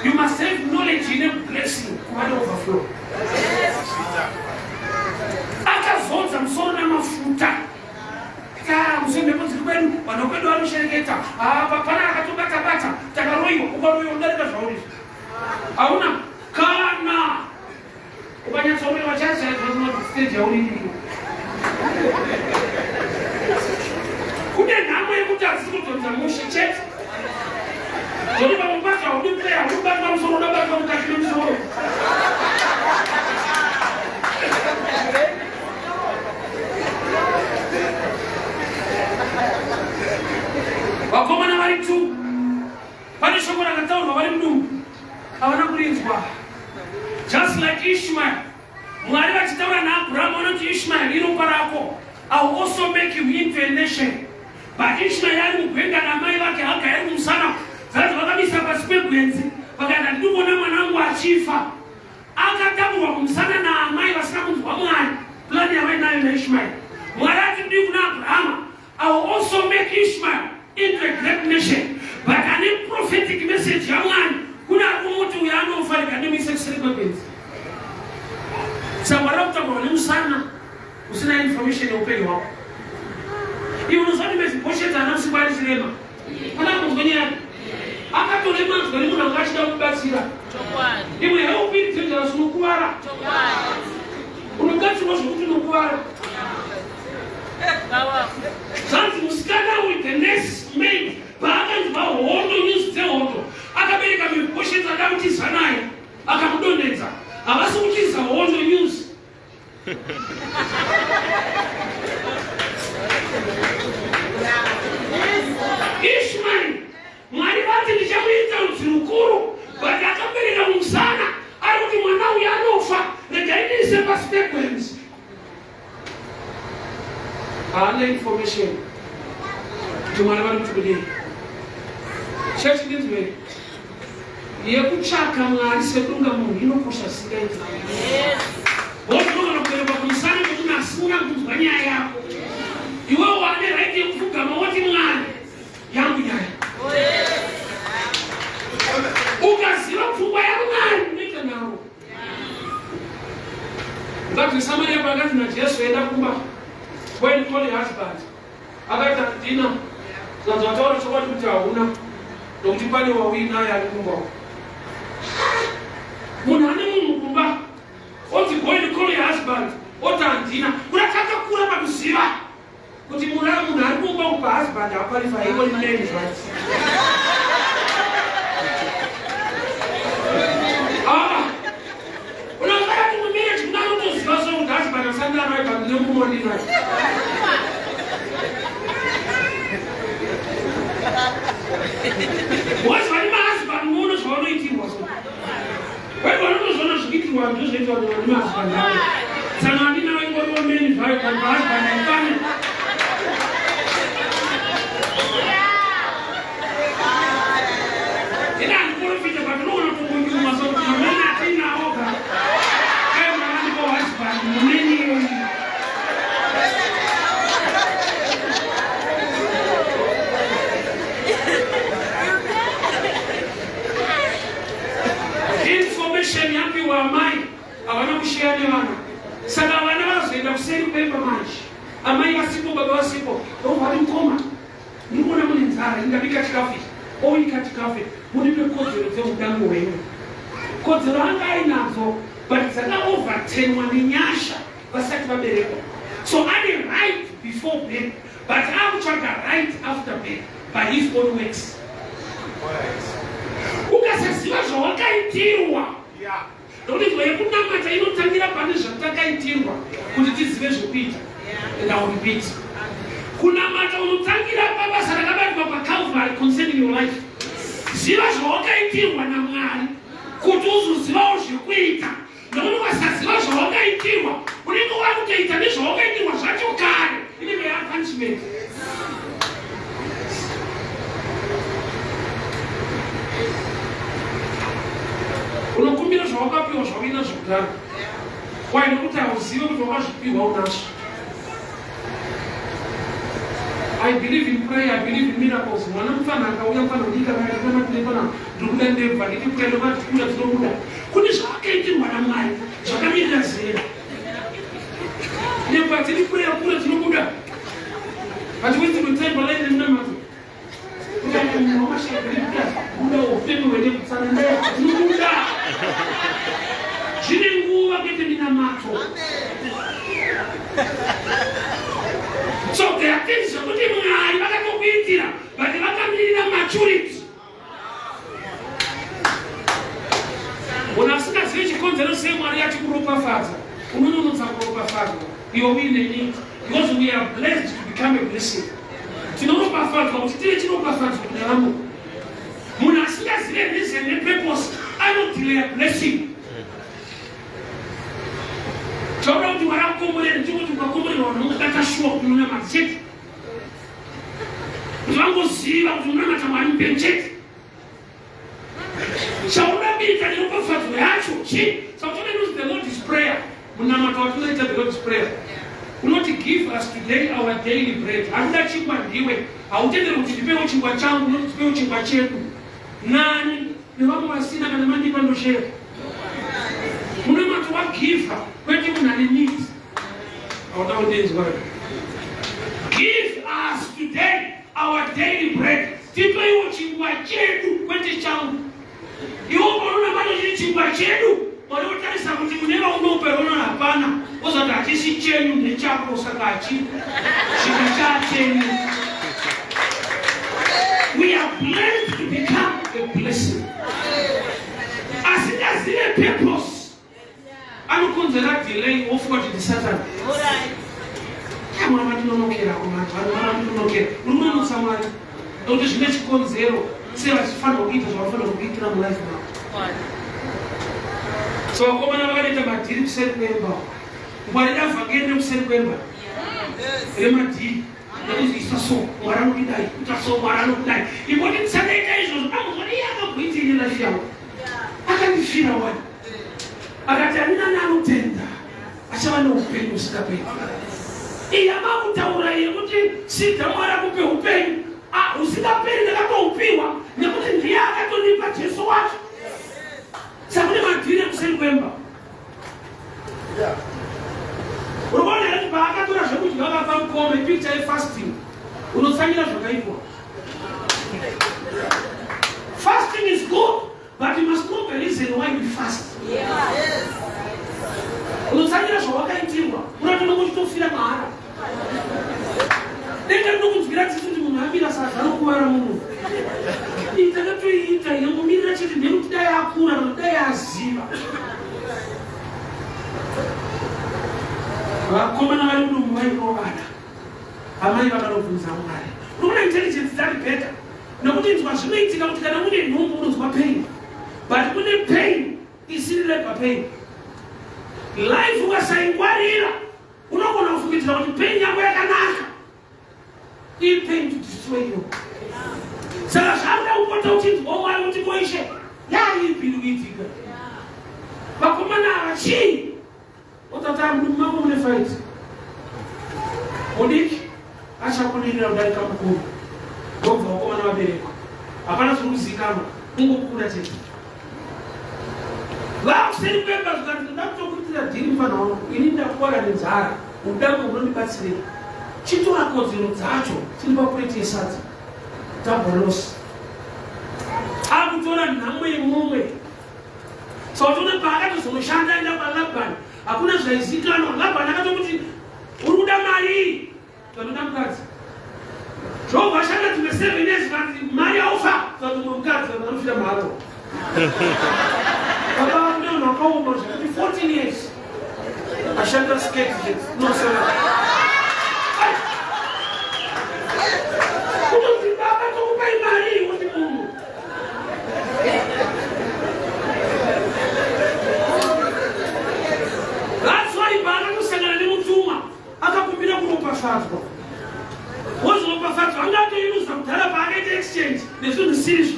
You must have knowledge in a blessing. Kumade overflow. Akazodza musoro namafuta. Musombe kuti kwenu vanokwedu vanoshereketa. Pana akatobata takaroiwa ukaroiwa udarika zvauri. Hauna kana ukanyatsomewa chase stage yauri. Kune nhamo yekuti asisi kudzodzera mushi chete. Zvori pamubata udipeya ubata musoro unabata mukati memusoro. Vakomana vari 2 pane shoko rakataurwa vari mudumbu havana kurinzwa. Just like Ishmael, Mwari vachitaura naAbraham vanoti Ishmael iropa rako, I will also make you into a nation. But Ishmael ari mugwenga namai vake Haga ari kumusana, zvati vakamisa pasi pegwenzi vakaenda ndikuona mwanangu achifa. Akataurwa kumusana naamai vasina kunzwa Mwari plani yavainayo naIshmael. Mwari ati ndiri kuna Abraham, I will also make Ishmael into a great nation. But ane prophetic message yamwani kuna kumuti uyanofarika nemise kusirikwebenzi. Sangwara kutaurwa nemusana usina information yeupenyu hwako. Iwe unozvati Mephibosheti haana kusimba ari chirema. Pana kunzwanyari. Akatore manzwa nemunhu anga achida kubatsira. Iwe heupi dzenzera zvinokuvara. Unogatsirwa zvokuti unokuvara. Zvanzi musikana with the next maid paakanzwa hondo news dzehondo akabereka Mephibosheti ada kutiza naye akamudonhedza. Havasi kutiza hondo news. Ishmael Mwari vati ndichamuita rudzi rukuru, but akabereka musana ari kuti mwana uyu anofa, regai ndiise pasi pegwenzi. Haana information kuti Mwari vari kuti kudii. Chechi ndinzwei yekutsvaka Mwari sekunga munhu inokosha singaita. Wotoona kuberekwa kumusana kuti asina kunzwa nyaya yako. iwe wane right yekupfugama woti Mwari yangu nyaya. Ukaziva pfungwa yaMwari unoita nawo. Ngati Samaria pakati naJesu aenda kumba when call your husband. Akaita Dina zataura chokwadi kuti hauna nokuti pane wawiri naye ari kumba. Munhu ane munhu kumba oti go and call your husband. Oti handina unatakakura pakuziva kuti munhu ari kumba kupa husband haparifa iwo rineni zvati. Unakara kuti mumarriage kuna unoziva sokuti husband asandira naye pakunekumondina. Wazivani mahusband muno zvaunoitirwa so. Wewe unozona zvikitirwa ndozvoitwa nemahusband avo. Saka handina waingoriwo meni zvayo kana husband aikane. Ina ndiprofita but unoona kukunjuma so kuti meni atinawo ka. Kai mwana ndiko husband meni iyoyi. Information yapiwa amai havana kushare nevana. Saka vana vazoenda kuseri kwemba manje. Amai vasipo baba vasipo. Vari mukoma. Ndikuona mune nzara ingabika chikafu. Oika chikafu. Muripe kodzero dzeutano hwenyu. Kodzero anga ainadzo but dzakaovertenwa nenyasha vasati vaberekwa. So ane right before birth but akutsvaga right after birth by his own works. Ukasaziva zvawakaitirwa nokuti nzva yekunamata inotangira pane zvatakaitirwa kuti tizive zvokuita. And I will repeat. Kunamata unotangira pabasa rakabatwa paCalvary concerning your life. Ziva zvawakaitirwa naMwari kuti uzozivawo zvekuita. Nokuti ukasaziva zvawakaitirwa unenge wakutoita nezvawakaitirwa zvacho kare. Inenge yapunishment. Unokumbira zvawakapiwa zvawina zvekudaro. Why? Nokuti hauzive kuti wakazvipiwa unazvo. I believe in prayer, I believe in miracles. Mwana mufana akauya mufana kudika kana kunepana ndikuda ndebva ndikuenda kwatikura tinobuda. Kune zvakaitirwa naMwari zvakamirira zera. Ndebva tiri prayer kura tinobuda. But with the temple like the number. So there are things that but they maturity. When I see that she comes and say, Maria, to grow up father, you're winning because we are blessed to become a blessing. Tinoropafadzwa kuti tiri tinopafadzwa kundaramo. Munhu asingazive reason nepurpose anodilaya blessing. Tinoda kuti warakomborera ndikuti ukakomborerwa unongata sure kuti unonamata chete. Kuti vangoziva kuti unonamata Mwari mupenyu chete. Chaunabika neropafadzwa yacho chi. Saka toda the Lord is prayer. Munamata watunoita the Lord is prayer. Unoti give us today our daily bread. Akuda chingwa ndiwe. Hautendere kuti ndipewo chingwa changu, unoti ndipewo chingwa chedu. Nani nevamwe vasina kana mandipa ndoshera. Munamata wagiva kwete munhu ane needs. Hauda kundenzwa. Give us today our daily bread. Tipewo chingwa chedu kwete changu. Iwo munamata chiri chingwa chedu. Wanotarisa kuti muneva unoperona hapana. Ozati hachisi chenyu nechako saka chika chenyu. We are blessed to become a blessing. Asingazive purpose. Anokonzera delay of what is Satan. Kamwana matinonokera kumati, vanhu matinonokera. Urumwe nosamari. Nokuti zvine chikonzero seva chifanirwa kuita zvavafanirwa kuitira mulife now. So vakomana vakanoita madhiri kuseri kwemba. Mwari avhangeri kuseri kwemba. Remadhiri. Nekuziisa so, Mwari anokudai, kuita so, Mwari anokudai. Ikoti tisadaita izvozvo, amuzvoni iye akagwinyira ine life yangu. Akandifira wani. Akati handina neanotenda. Achava neupenyu husingaperi. iyamamutaura yekuti sida Mwari akupe upenyu. Usingaperi ndakatoupiwa nekuti ndiye akatonipa Jesu wacho. Sakune madhiri kuseri kwemba. Unoona kuti paakatora zvekudya akapa mukome picture yefasting unotsanyira zvakaitwa. Fasting is good, but you must know the reason why you fast. Yes. Unotsanyira zvawakaitirwa unatoda kuchitofira mahara. Denga ndinokunzwira tsitsi kuti munhu amira sadza anokuvara munhu. Takatoiita yangomirira chete nekuti dai akura kana dai aziva. Vakomana vari kudumbu vaikovana. Amai vakanobvunza Mwari. Unoona intelligence dzari better. Nokuti nzwa zvinoitika kuti kana mune nhumbu unonzwa pain. But mune pain isiri labor pain. Life ukasaingwarira unogona kufungidzira kuti pain yako yakanaka. Iyi pain to destroy you. Saka zvavida kupota uchinzwa Mwari kuti koishe yaipi kuitika. Vakomana ava chii? Utata mmangu mune fight. Mudiki achakunirira kudarika mukuru. Ndobva vakomana vabereka. Hapana zvinozikanwa. Ungokura chete. Vakuseri kwemba zvikati ndakutokuitira dhiri mufana wangu. Ini ndakuwara nenzara. Udambo unondibatsirei. Chitora kodzero dzacho chiri papureti yesadza. Taborosi. Akutora nhamwe yemumwe. Saka tone paakatozonoshanda enda kwaLabhani. Hakuna zvaizikanwa. Labhani akatokuti uri kuda mari. Tanoda mukadzi. Jehovha ashanda dzimwe 7 years kuti mari aufa. Tanoda mukadzi anofira maharo. Baba akuda munhu akaoma zvekuti 14 years. Ashanda skate nosera. Kuti baba tokupai mari kuti munhu. That's why bana kusangana nemutuma akakumbira kuropafadzwa. Wozoropafadzwa angatoiruza kudhara paakaita exchange nezvinhu zvisizvo.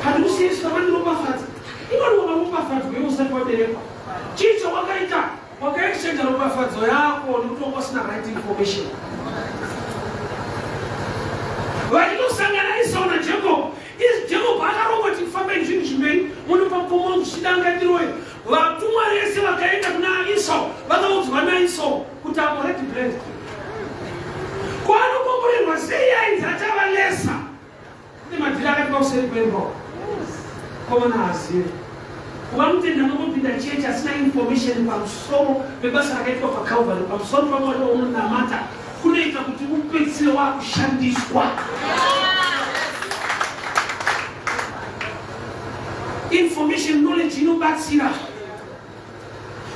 Hatikusiyiswa vandiropafadza. Ivari wakaropafadzwa iwe usati waberekwa. Chii chawakaita? Wakaexchange ropafadzo yako nekuti wanga usina right information. Vachitosangana Esau naJacob. Jacob akarongwa kuti kufamba nezvinhu zvimberi munopa mupomoro muchidangatiroi. Vatumwa vese vakaenda kuna Esau vakaudzwa naEsau kuti I'm already blessed. Kwaanokomborerwa sei ainzi achavalesa. Kune madhiri akati pauseri kwemba. Komana azive. Ukamutenda unongopinda chechi asina information pamusoro pebasa rakaitwa paCalvary, pamusoro pamwari waunonamata, kunoita kuti upedzisire wakushandiswa. Information knowledge inobatsira.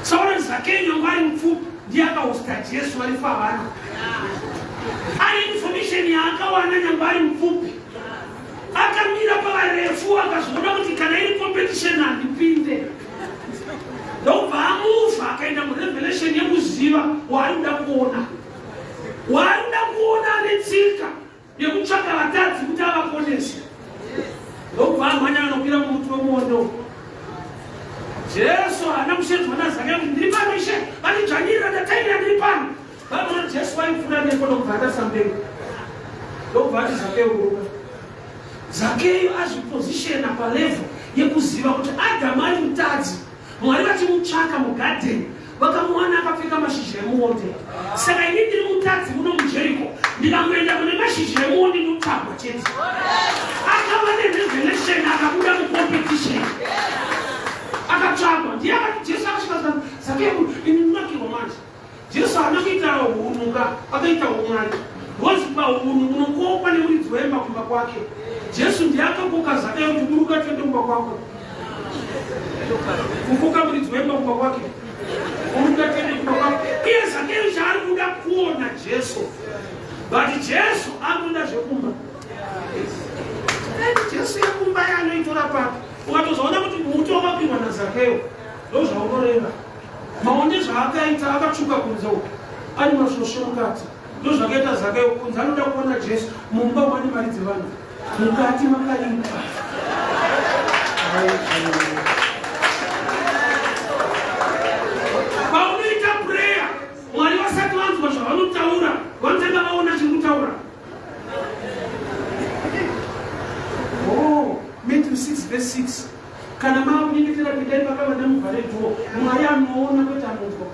Saona Zakeo nyangwa ari mupfupi ndiye akahosta Jesu alifa havana. Ari information yaakawana nyangwa ari mupfupi. Akamira pavarefu akazoona kuti kana iri competition handipinde. Ndobva amufa akaenda murevelation yekuziva waari kuda kuona. Waari kuda kuona netsika yekutsvaka vatadzi kuti avaponese. Ndobva amhanya anokwira mumuti wemuondo. Jesu haana kushedzwa naZakeo kuti ndiri pano Ishe, vandidzvanyirira ndatairira ndiri pano. Vanoona Jesu vaipfuura nekono kubva atasamberi. Ndobva ati Zakeo kuruka. Zakeo azvipozishena palevel yekuziva kuti Adamu ari mutadzi. Mwari vachimutsvaka mugadheni vakamuwana akapfeka mashizha emuonde. Saka ini ndiri mutadzi muno muJeriko, ndikangoenda mune mashizha emuonde ndinotsvagwa chete. Akava nerevelation akabuda mucompetition. Akatsvagwa. Ndiye akati Jesu akasvika Zakeo ini ndinakirwa manje. Jesu haana kuita hunhuka, akaita umwari. Ngozi paunhu unokokwa nemuridzi wemba kumba kwake. Jesu ndiye akakoka Zakeo kuti buruka twende kumba kwako. Kukoka muridzi wemba kumba kwake. Buruka twende kumba kwake. Iye Zakeo chaari kuda kuona Jesu. But Jesu anoda zvekumba. Jesu yekumba yaanoitora papi. Ukatozoona kuti muti wakapindwa naZakeo ndozvaunoreva. Maonde zvaakaita akatsvuka kunze uko. Ari masvosvo mukati. Ndozvakaita Zakeo kunze anoda kuona Jesu mumba mwane mari dzevanhu. Mukati makaimba. vakava nemuvharedho Mwari anoona kuti anonzwa.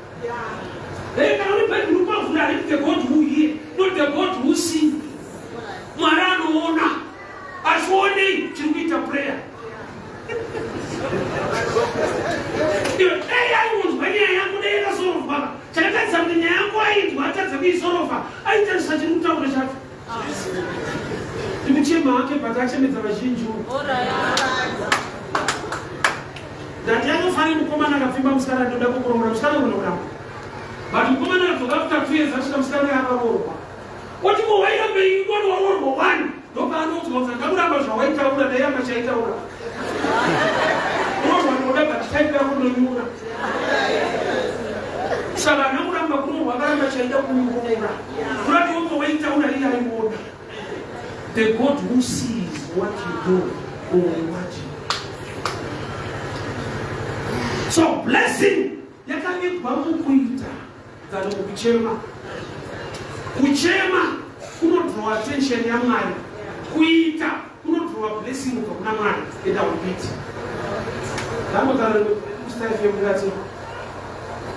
Kana uri Bible ukavhura ari the God who hear, not the God who see. Mwari anoona. Ashionei chiri kuita prayer. Dai aingonzwa nyaya yangu dai yakasorova. Chakatadza kuti nyaya yangu aitwa atadza kuisorova. Aitarisa chiri kutaura chacho. Ndikuchema hake but achemedza vazhinji. Ndati anofanira mukomana akapfimba musikana ndoda kukuromora musikana unokuramba. But mukomana akadzoka after 2 years asvika musikana akaroorwa. Oti ko wairambe ingoni waroorwa 1. Ndopaanonzwa kuti ndakuramba zvawaitaura ndayamba chaitaura. Unoona unoda but type yako ndonyura. Saka ndakuramba kuroorwa akaramba chaita kumukomora. Kurati wako waitaura iye aiona. The God who sees what you do or what you. So blessing yakavigwa mukuita kana kuchema. Kuchema kunodraw attention ya Mwari. Kuita kunodraw blessing kuna Mwari. Enda upiti. Ndamo kana kustaifia mungati.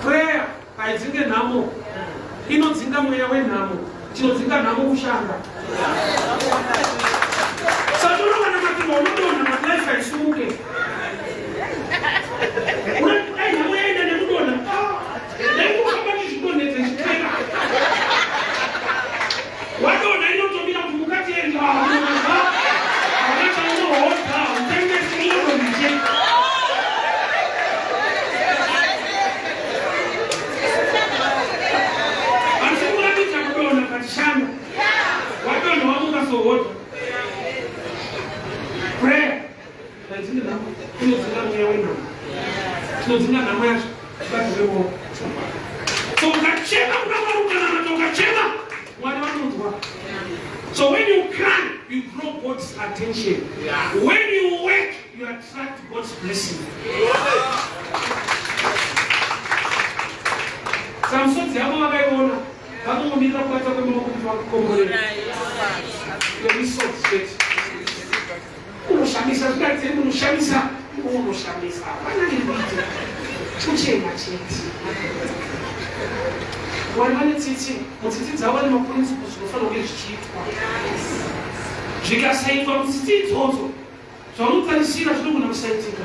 Prayer aidzinge namo. Inodzinga mweya wenhamo. Chinodzinga namo kushanda. Saka unoona kuti unodona kuti life aisumuke. So when you cry, you draw God's attention. When you work, you attract God's blessing. Samson ziyabo vakaiona vakumira kwata kweminokuti vakukomborera. You're so sweet. Unoshamisa zvikati unoshamisa unoshamisa. Vana ndivite. Kuchema chete. Wari vane tsitsi, mutsitsi dzavo vane maprinciples zvinofanira kunge zvichiitwa. Zvikasaitwa mutsitsi idzodzo, zvaunotarisira zvinogona kusaitika.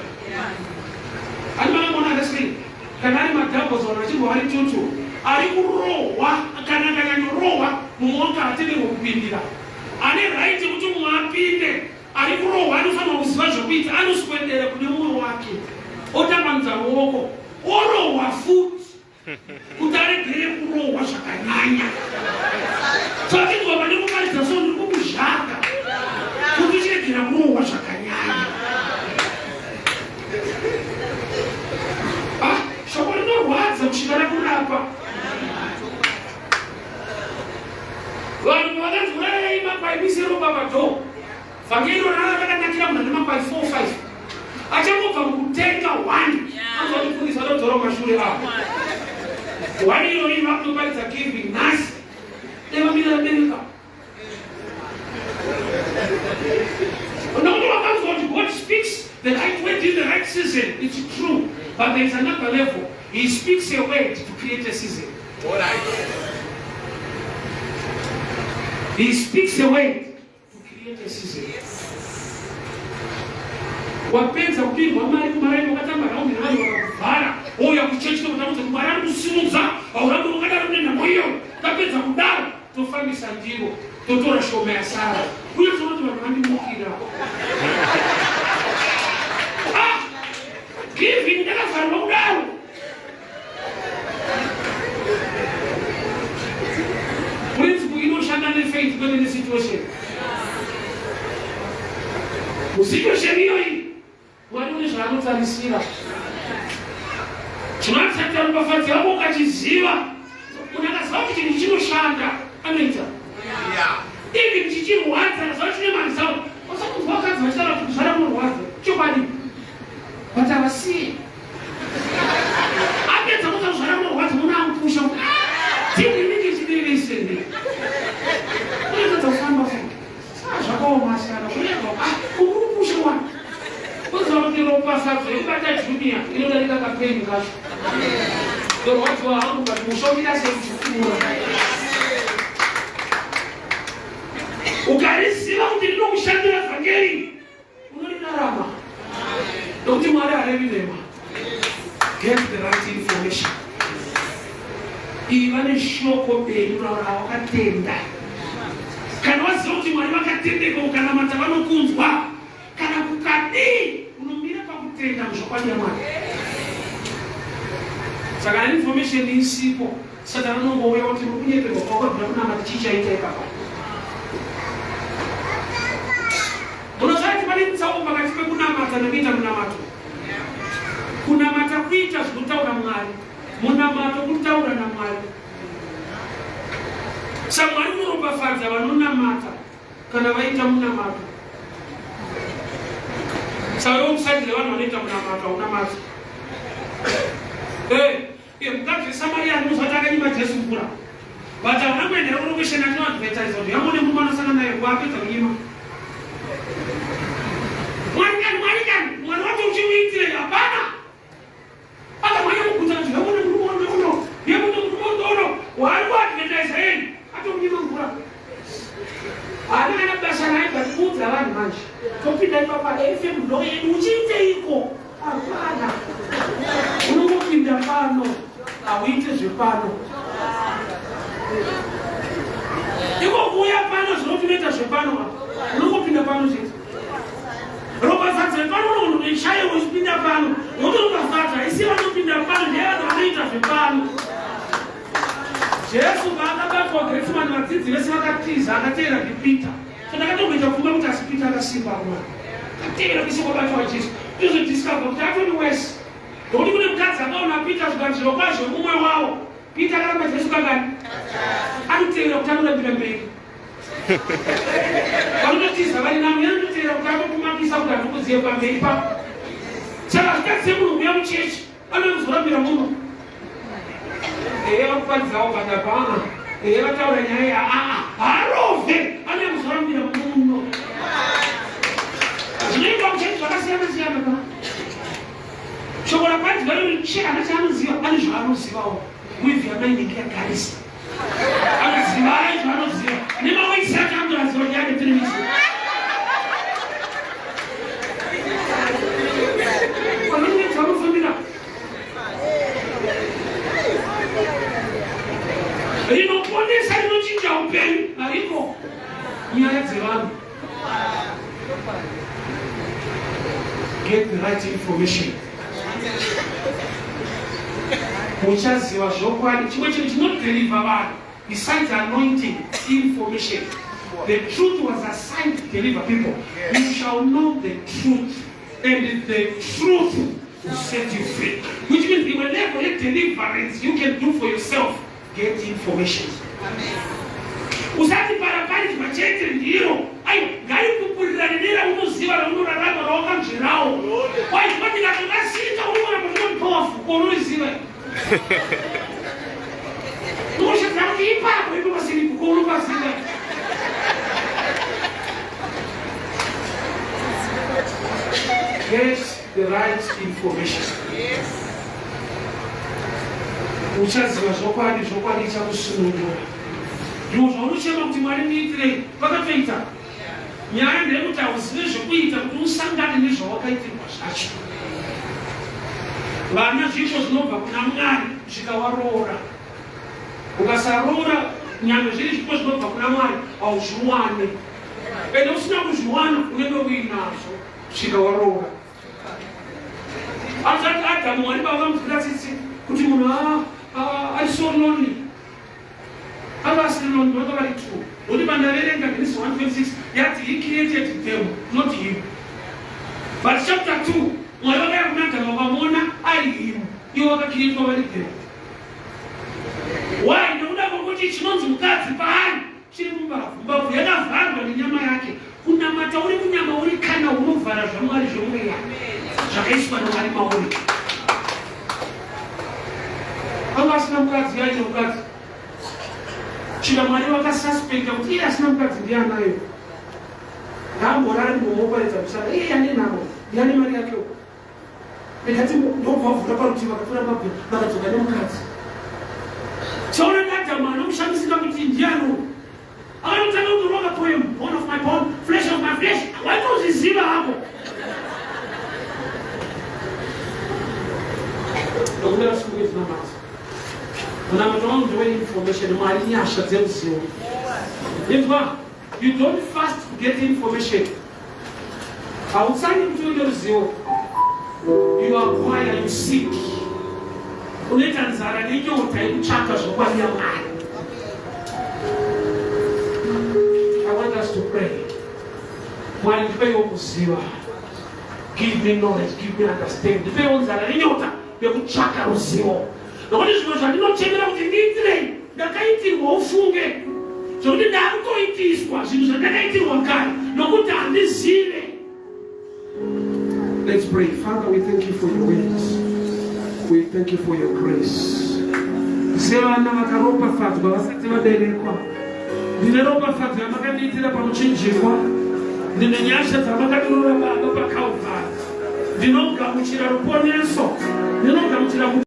Ani vanogona wrestling, kana ari madoubles vanhu vachirwa vari tutu, ari kurohwa, kana akanyanyorohwa, mumwe wake hatenderwa kupindira. Ane right yekuti mumwe apinde, ari kurohwa anofanira kuziva zvokuita, anoswedera kune mumwe wake, otambanudza ruoko, orohwa futi. Kuti aregere kurohwa zvakanyanya. Saka tinzwa pane kuparidza so ndiri kukuzvaka kuti chiregera kurohwa zvakanyanya. Shoko rinorwadza kusvika rakurapa. Vanhu vakanzi urai makwai misero papadho. Vhangeri rakanakira munhu ane makwai 4-5. Achangobva mukutenga 1. Anozondifundisa ndodzora mashure apo. One year only have to buy the giving nice. Never been America. No, God speaks the right word in the right season. It's true. But there is another level. He speaks a word to create a season. He speaks a word to create a season. Wapenza kupindwa mari kumaraimu katamba raundi na wali wakavara. Oya kuchechi kutamuza kumarani kusimuza. Auramu wakadara mnena moyo. Kapenza kudara. Tofami sanjiro. Totora shome ya sara. Kuya sonotu wakandi mukira. Giving naka farwa udaru. Principle inoshanda ne faith kwenye the situation. Situation hiyo hii. Walione zvanotarisira. Chinotsatira mubafadzi wako ukachiziva. Unakaziva kuti chinhu chinoshanda. Anoita. Ivi chichirwadza naziva chine mari zavo. Usakunzwa wakadzi vachitaura kuti zvarakurwadza. Chokwadi. But havasiye. Apedza kuta zvarakurwadza muna amupusha. Tini mingi chidirisende. Unatadza kufamba futi. Zvakaoma sana. Unatadza umurupusha wani. Uzakuti ropa sadza yekubata junior inoda kaita kapeni kacho. Ndio watu wa hangu katushomira sekuchukua. Ukarisiba kuti ndinokushandira vhangeri. Unorinarama. Ndokuti Mwari arevirema. Get the right information. Iva neshoko mberi unaona wakatenda. Kana waziva kuti Mwari vakatendeka ukanamata vanokunzwa. Kana kukadii unomira pakutenda muzvokwadi yaMwari. Saka information isipo Satana anongouya kuti mukunyeperwa kwakabvira kunamata chichaita ipapa. Unozati pane mutsauko pakati pekunamata nekuita munamato. Kunamata kuita zvinotaura Mwari, munamato kutaura naMwari. Saka Mwari unoropafadza vanonamata kana vaita munamato. Saka ukusatire vanhu vanoita munamato haunamata. Mukadzi weSamaria anozvati akanyima Jesu mvura. Vati hauna kuendera kurokesheni atinoadvertise kuti yamone murume anosangana naye wapedza kunyima. Mwari wacho uchimuitire hapana. Aka mwana mukuta kuti yamone murume uno wari kuadvertise yeni atomunyima mvura. Haana basa naye kuudza vanhu manje. Topinda ipapa FM blog yedu uchiiteiko? Hapana. Unongopinda pano auite zvepano. Iko kuuya pano zvinotoita zvepano. Unongopinda pano chete. Ropafadza pano munhu neshayo uchipinda pano. Unotoropafadza isi vanopinda pano ndevanhu vanoita zvepano. Jesu paakabatwa Getsemani vadzidzi vese vakatiza akateera kuPita. Ndakatomboita kufunga kuti asi Pita akasimba Mwari. Akateera kuise kwabatwa Jesu. Ndozodiscover kuti atoni wese. Ndokuti kune mukadzi akaona Pita zvikanzviro kwazvo mumwe wavo. Pita akaramba Jesu kakani. Anoteera kuti anorambira mberi. Vanotiza vari nami anoteera kuti anokumapisa kuti anokuziye pamberi papo. Saka zvikadziye munhu kuuya muchechi anozorambira muno. Vakupadzavo patapa. Vataura nyaya harove anozorambira muno. Zvinoitwa muchechi zvakasiyana-siyana pa. Shoko rakwati vanoricheka chaanoziva ane zvaanozivawo. Wivi yamainenge yagarisa. Anoziva zvaanoziva. Nemawaisi acho anoraziva kuti ane televisheni. Vanenge dzavanofambira. Rinoponesa rinochinja upenyu hariko nyaya dzevanhu. Get the right information. Uchaziva zvokwadi. Chimwe chinhu chinodeliver vanhu besides anointing information. The truth was assigned to deliver people. You shall know the truth, and the truth will set you free. Which means the level of deliverance you can do for yourself. Get information. Usati parapari machete ndiro. Ayo, gari kupuliranira unoziva na unorarama na wakamjirao. Wai, kwati katonasika unomona mwenye mpofu. Unoziva. Unosha zangu ipapo. Ipo masini kukulu pasina. Get the right information. Uchaziva zvokwadi chakusunungura. Ndizvo zvaunochema kuti Mwari ndiitirei vakatoita. Nyaya ndeyekuti hauzive zvekuita kuti usangane nezvawakaitirwa zvacho. Vana zvipo zvinobva kuna Mwari zvikawaroora. Ukasaroora nyamwe zviri zvipo zvinobva kuna Mwari hauzviwane. Ende usina kuzviwana unenge uinazvo zvikawaroora. Azati Adamu Mwari vakamubvira tsitsi kuti munhu ari so lonely. Avasiri lonely vakavari true. Kuti pandaverenga Genesis 1:26 yati he created them, not him. But chapter 2 Mwari vakaya kuna Adamu vakamona ari him. Ivo vakakreatwa vari them. Why? Nekuda kwokuti chinonzi mukadzi paari chiri mumbavu. Mbabvu yakavharwa nenyama yake. Kunamata uri munyama uri kana unovhara zvaMwari zvomweya. Zvakaiswa naMwari mauri. Anga asina mukadzi yaite mukadzi. Chira Mwari vakasuspekta kuti iye asina mukadzi ndianayo. Ndambora ari mumoparedza kusara. Iye ane navo. Ndiani mari yake uko. Ndikati ndobvavuta parutivi vakapfuura mabwe vakadzoka nemukadzi. Chaona Adhamu anomushandisika kuti ndiano. Anotanga kuroga poem, bone of my bone, flesh of my flesh. Waitozviziva hapo. Ndokuda siku hizi namati. Unamatoma mdowe information mali nyasha dzeruzivo. Ndimva, you don't fast to get information. Hautsani kuti uite ruzivo. You acquire, you seek. Unoita nzara nenyota yekutsvaka zvokwanira Mwari. I want us to pray. Mwari ndipeiwo kuziva. Give me knowledge, give me understanding. Ndipeiwo nzara nenyota yekutsvaka ruzivo. Nokuti zvimwe zvandinochemera kuti ndiitirei ndakaitirwa ufunge. Zvokuti ndakutoitiswa zvinhu zvandakaitirwa kare nokuti handizive. Let's pray. Father, we thank you for your ways. We thank you for your grace. Sevana vakaropafadzwa vasati vaberekwa. Ndine ropafadzwa yamakandiitira pamuchinjikwa. Ndine nyasha dzamakandinorora baba paKalvari. Ndinogamuchira ruponeso. Ndinogamuchira